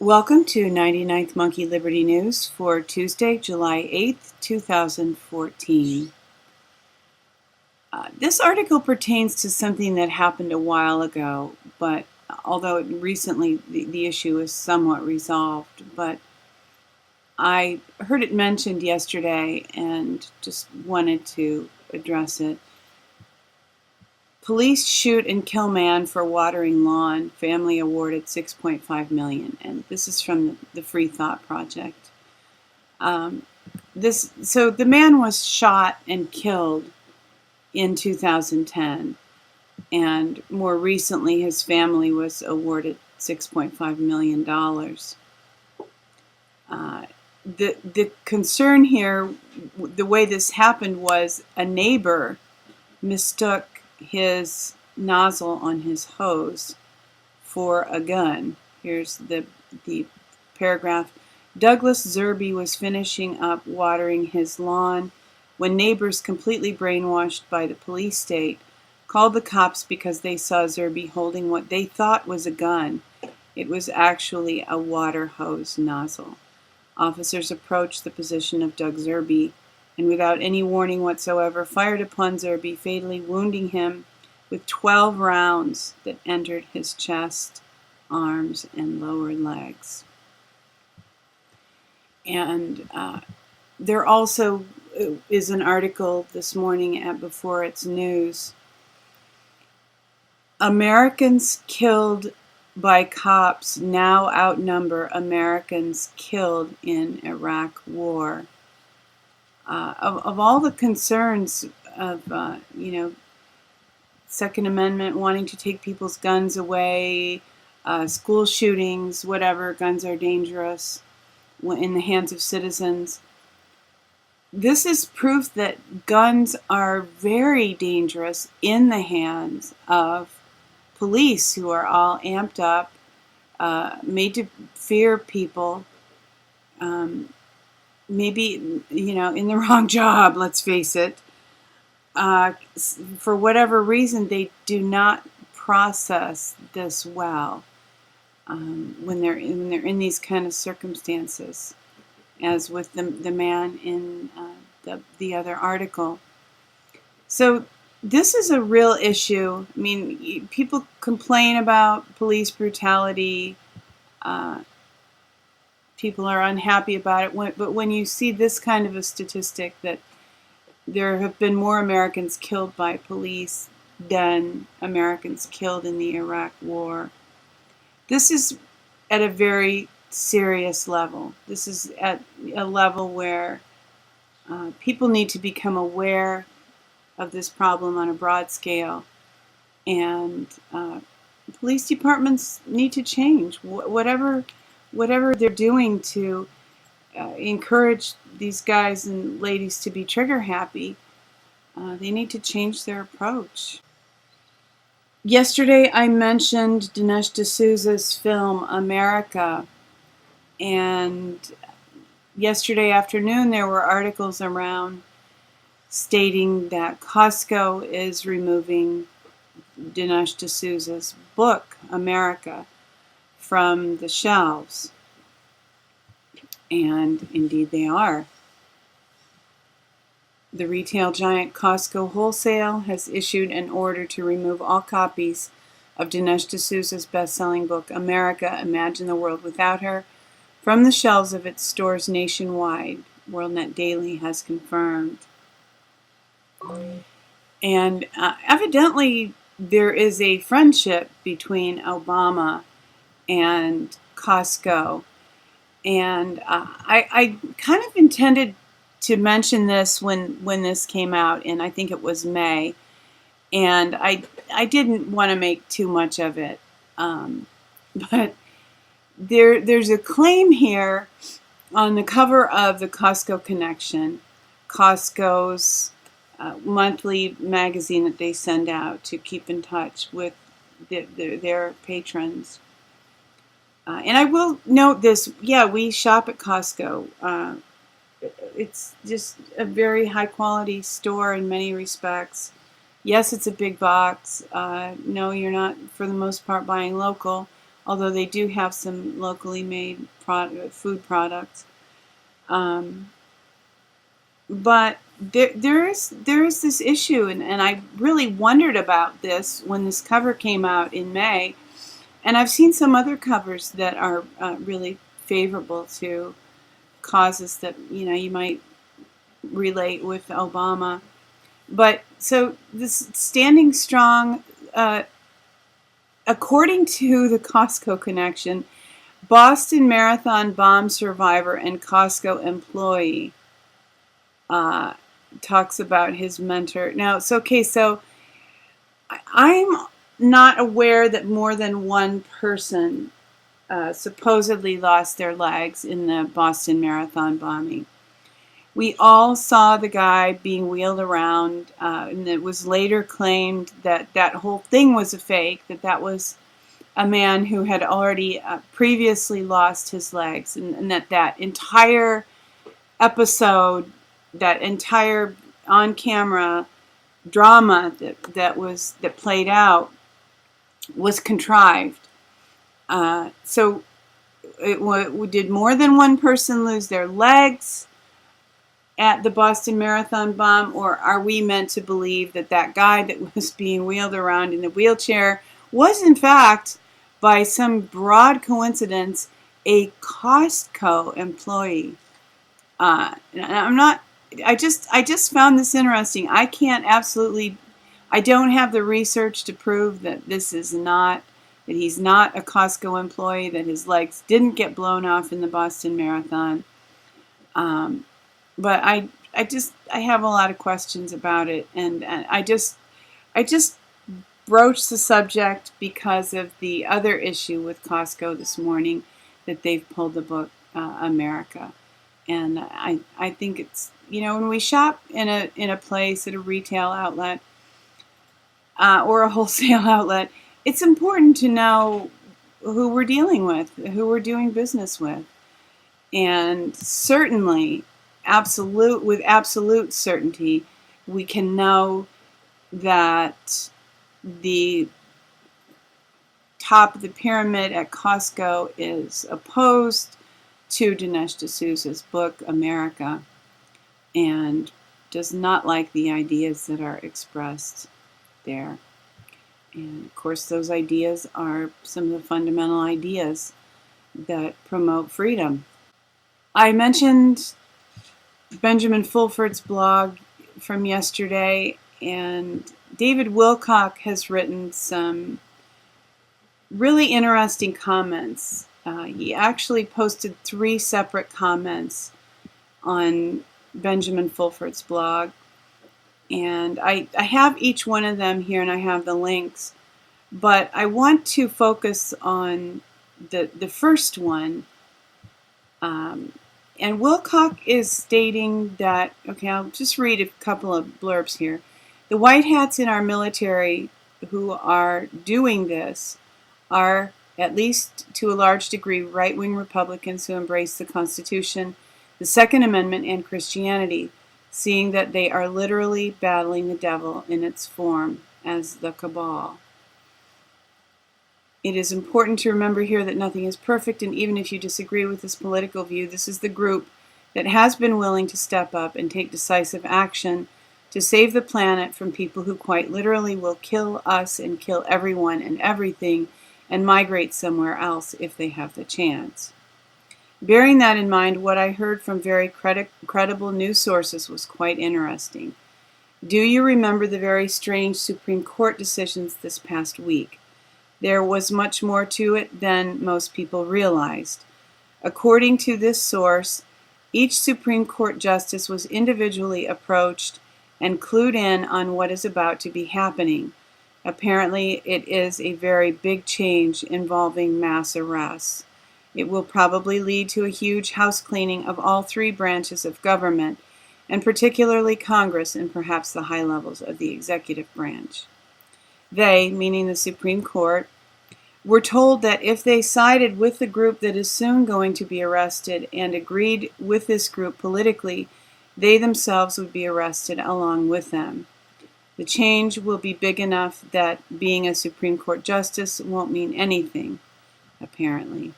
Welcome to 99th Monkey Liberty News for Tuesday, July 8th, 2014. This article pertains to something that happened a while ago, but although recently the issue is somewhat resolved, but I heard it mentioned yesterday and just wanted to address it. Police shoot and kill man for watering lawn. Family awarded $6.5 million, and this is from the Free Thought Project. So the man was shot and killed in 2010, and more recently his family was awarded $6.5 million. The concern here, the way this happened, was a neighbor mistook his nozzle on his hose for a gun. Here's the paragraph. Douglas Zerby was finishing up watering his lawn when neighbors, completely brainwashed by the police state, called the cops because they saw Zerby holding what they thought was a gun. It was actually a water hose nozzle. Officers approached the position of Doug Zerby and without any warning whatsoever fired upon Zerby, fatally wounding him with 12 rounds that entered his chest, arms, and lower legs. And there also is an article this morning at Before It's News. Americans killed by cops now outnumber Americans killed in Iraq War. Of all the concerns of, Second Amendment, wanting to take people's guns away, school shootings, whatever, guns are dangerous in the hands of citizens. This is proof that guns are very dangerous in the hands of police who are all amped up, made to fear people, maybe, in the wrong job, let's face it. For whatever reason, they do not process this well when they're in these kind of circumstances, as with the man in the other article. So this is a real issue. I mean, people complain about police brutality. People are unhappy about it, but when you see this kind of a statistic that there have been more Americans killed by police than Americans killed in the Iraq War, this is at a very serious level. This is at a level where people need to become aware of this problem on a broad scale, and police departments need to change. Whatever they're doing to encourage these guys and ladies to be trigger happy, they need to change their approach. Yesterday I mentioned Dinesh D'Souza's film America, and yesterday afternoon there were articles around stating that Costco is removing Dinesh D'Souza's book America from the shelves. And indeed they are. The retail giant Costco Wholesale has issued an order to remove all copies of Dinesh D'Souza's best-selling book, America, Imagine the World Without Her, from the shelves of its stores nationwide, WorldNet Daily has confirmed. And evidently there is a friendship between Obama and Costco. And I kind of intended to mention this when this came out, and I think it was May, and I didn't want to make too much of it, but there's a claim here on the cover of the Costco Connection, Costco's monthly magazine that they send out to keep in touch with their patrons. And I will note this, we shop at Costco. It's just a very high quality store in many respects. Yes, it's a big box. No, you're not, for the most part, buying local. although they do have some locally made food products. But there is this issue, and I really wondered about this when this cover came out in May, and I've seen some other covers that are really favorable to causes that you might relate with Obama. But so this standing strong, according to the Costco Connection, Boston Marathon bomb survivor and Costco employee talks about his mentor. Now, it's okay, so I'm not aware that more than one person supposedly lost their legs in the Boston Marathon bombing. We all saw the guy being wheeled around, and it was later claimed that that whole thing was a fake, that was a man who had already previously lost his legs, and that entire episode, that entire on-camera drama that played out was contrived. So did more than one person lose their legs at the Boston Marathon bomb, or are we meant to believe that that guy that was being wheeled around in the wheelchair was in fact, by some broad coincidence, a Costco employee? I just found this interesting. I don't have the research to prove that he's not a Costco employee, that his legs didn't get blown off in the Boston Marathon. But I have a lot of questions about it, and I just broached the subject because of the other issue with Costco this morning, that they've pulled the book America. And I think it's, when we shop in a place, at a retail outlet or a wholesale outlet, it's important to know who we're dealing with, who we're doing business with. And certainly, with absolute certainty, we can know that the top of the pyramid at Costco is opposed to Dinesh D'Souza's book, America, and does not like the ideas that are expressed there. And of course, those ideas are some of the fundamental ideas that promote freedom. I mentioned Benjamin Fulford's blog from yesterday, and David Wilcock has written some really interesting comments. He actually posted 3 separate comments on Benjamin Fulford's blog, and I have each one of them here, and I have the links, but I want to focus on the first one. And Wilcock is stating that, okay, I'll just read a couple of blurbs here. The white hats in our military who are doing this are, at least to a large degree, right-wing Republicans who embrace the Constitution, the Second Amendment, and Christianity, seeing that they are literally battling the devil in its form as the cabal. It is important to remember here that nothing is perfect, and even if you disagree with this political view, this is the group that has been willing to step up and take decisive action to save the planet from people who quite literally will kill us and kill everyone and everything and migrate somewhere else if they have the chance. Bearing that in mind, what I heard from very credible news sources was quite interesting. Do you remember the very strange Supreme Court decisions this past week? There was much more to it than most people realized. According to this source, each Supreme Court justice was individually approached and clued in on what is about to be happening. Apparently, it is a very big change involving mass arrests. It will probably lead to a huge house cleaning of all 3 branches of government, and particularly Congress and perhaps the high levels of the executive branch. They, meaning the Supreme Court, were told that if they sided with the group that is soon going to be arrested and agreed with this group politically, they themselves would be arrested along with them. The change will be big enough that being a Supreme Court justice won't mean anything. apparently.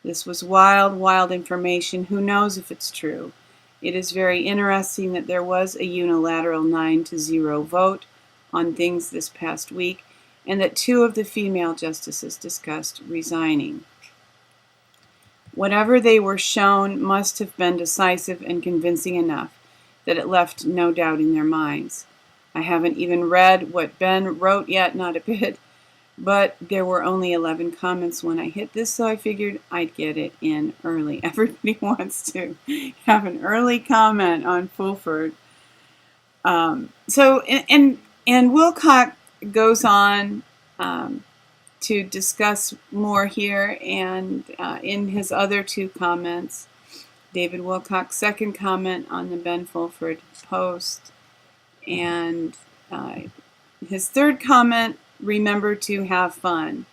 This was wild, wild information. Who knows if it's true? It is very interesting that there was a unilateral 9-0 vote on things this past week, and that 2 of the female justices discussed resigning. Whatever they were shown must have been decisive and convincing enough that it left no doubt in their minds. I haven't even read what Ben wrote yet, not a bit, but there were only 11 comments when I hit this, so I figured I'd get it in early. Everybody wants to have an early comment on Fulford. And Wilcock goes on to discuss more here, and in his other 2 comments, David Wilcock's second comment on the Ben Fulford post, and his third comment, remember to have fun.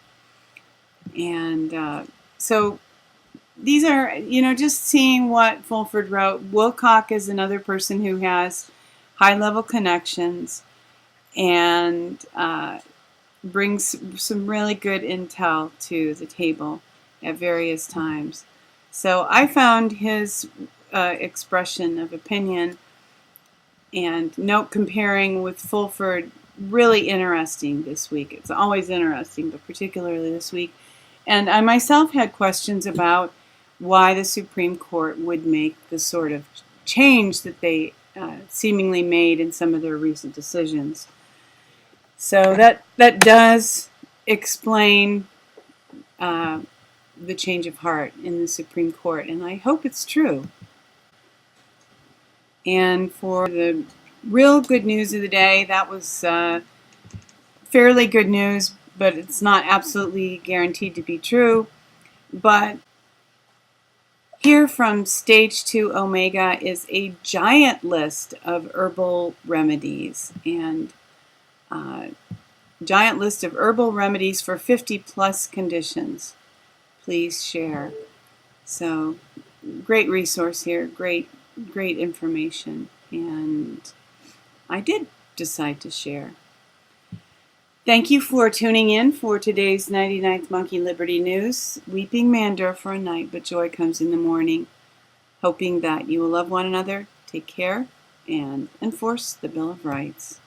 And so these are, just seeing what Fulford wrote. Wilcock is another person who has high-level connections and brings some really good intel to the table at various times. So I found his expression of opinion and note comparing with Fulford really interesting this week. It's always interesting, but particularly this week. And I myself had questions about why the Supreme Court would make the sort of change that they seemingly made in some of their recent decisions. So that does explain the change of heart in the Supreme Court, and I hope it's true. And for the real good news of the day, that was fairly good news, but it's not absolutely guaranteed to be true. But here from Stage 2 Omega is a giant list of herbal remedies, and giant list of herbal remedies for 50 plus conditions. Please share. So great resource here, great information, and I did decide to share. Thank you for tuning in for today's 99th Monkey Liberty News. Weeping may endure for a night, but joy comes in the morning. Hoping that you will love one another, take care, and enforce the Bill of Rights.